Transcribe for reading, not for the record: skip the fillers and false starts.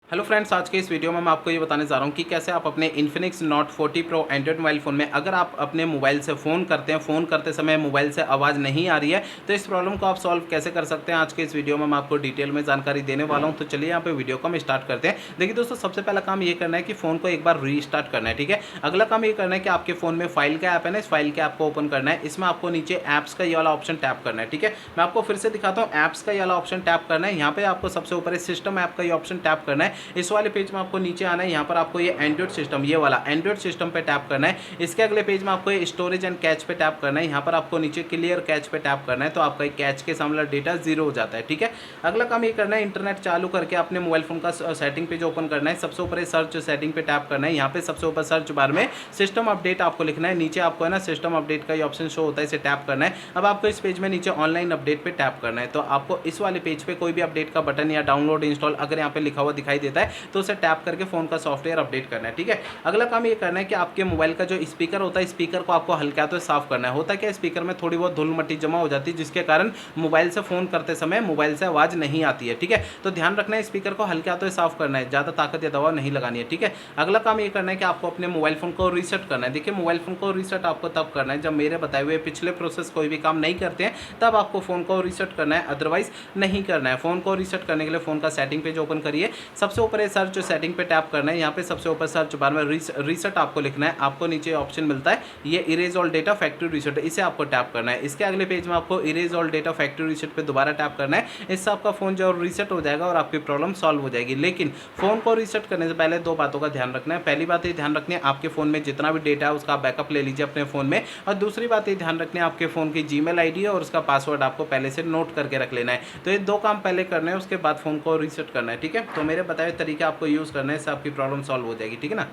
Hello friends, आज के इस वीडियो में मैं आपको ये बताने जा रहा हूँ कि कैसे आप अपने Infinix not 40 pro Android mobile phone में अगर आप अपने मोबाइल से फ़ोन करते हैं, फ़ोन करते समय मोबाइल से आवाज़ नहीं आ रही है, तो इस प्रॉब्लम को आप सॉल्व कैसे कर सकते हैं। आज के इस वीडियो में मैं आपको डिटेल में जानकारी देने वाला हूँ। तो चलिए यहाँ पे वीडियो को हम स्टार्ट करते हैं। देखिए दोस्तों, सबसे पहला काम ये करना है कि फ़ोन को एक बार रीस्टार्ट करना है, ठीक है। अगला काम ये करना है कि आपके फ़ोन में फाइल का ऐप है ना, इस फाइल के ऐप को ओपन करना है। इसमें आपको नीचे ऐप्स का ये वाला ऑप्शन टैप करना है, ठीक है। मैं आपको फिर से दिखाता हूँ। ऐप्स का ये वाला ऑप्शन टैप करना है। यहाँ पे आपको सबसे ऊपर सिस्टम ऐप का ये ऑप्शन टैप करना है। इस वाले पेज में आपको नीचे आना है। यहाँ पर आपको ये एंड्रॉइड सिस्टम, ये वाला एंड्रॉइड सिस्टम पे टैप करना है। इसके अगले पेज में आपको ये स्टोरेज एंड कैच पे टैप करना है। यहाँ पर आपको नीचे क्लियर कैच पे टैप करना है, तो आपका कैच के सामने डेटा जीरो हो जाता है, ठीक है। अगला काम ये करना है, इंटरनेट चालू करके अपने मोबाइल फोन का सेटिंग पेज ओपन करना है। सबसे ऊपर सर्च सेटिंग पे टैप करना है। यहाँ पे सबसे ऊपर सर्च बार में सिस्टम अपडेट आपको लिखना है। नीचे आपको है ना सिस्टम अपडेट का ये ऑप्शन शो होता है, इसे टैप करना है। अब आपको इस पेज में नीचे ऑनलाइन अपडेट पे टैप करना है। तो आपको इस वाले पेज पे कोई भी अपडेट का बटन या डाउनलोड इंस्टॉल अगर यहाँ पे लिखा हुआ दिखाई देता है, तो उसे टैप करके फोन का सॉफ्टवेयर अपडेट करना है, ठीक है। अगला काम ये करना है कि आपके मोबाइल का जो स्पीकर होता है, स्पीकर को आपको हल्के हाथों से साफ करना है। होता क्या, स्पीकर में थोड़ी बहुत धूल मट्टी जमा हो जाती है, जिसके कारण मोबाइल से फोन करते समय मोबाइल से आवाज नहीं आती है, ठीक है। तो ध्यान रखना है, स्पीकर को हल्के हाथों से साफ करना है, ज्यादा ताकत या दबाव नहीं लगानी है, ठीक है। अगला काम ये करना है कि आपको अपने मोबाइल फोन को रीसेट करना है। देखिए, मोबाइल फोन को रीसेट आपको तब करना है जब मेरे बताए हुए पिछले प्रोसेस कोई भी काम नहीं करते हैं, तब आपको फोन को रीसेट करना है, अदरवाइज नहीं करना है। फोन को रीसेट करने के लिए फोन का सेटिंग पेज ओपन करिए। सबसे ऊपर सर्च सेटिंग पे टैप करना है। यहाँ पे सबसे ऊपर सर्च बार में रीसेट आपको लिखना है। आपको नीचे ऑप्शन मिलता है ये erase all data factory reset, इसे आपको टैप करना है। इसके अगले पेज में आपको erase all data factory reset पे दोबारा टैप करना है। इससे आपका फोन जो रीसेट हो जाएगा और आपकी प्रॉब्लम सॉल्व हो जाएगी। लेकिन फोन को रीसेट करने से पहले दो बातों का ध्यान रखना है। पहली बात ये ध्यान रखनी है, आपके फोन में जितना भी डेटा है उसका बैकअप ले लीजिए अपने फोन में। और दूसरी बात ये ध्यान रखनी है, आपके फोन की जीमेल आईडी है और उसका पासवर्ड आपको पहले से नोट करके रख लेना है। तो ये दो काम पहले करने हैं, उसके बाद फोन को रीसेट करना है, ठीक है। तो मेरे बताए तरीके आपको यूज करना है, इससे आपकी प्रॉब्लम सॉल्व हो जाएगी, ठीक है ना।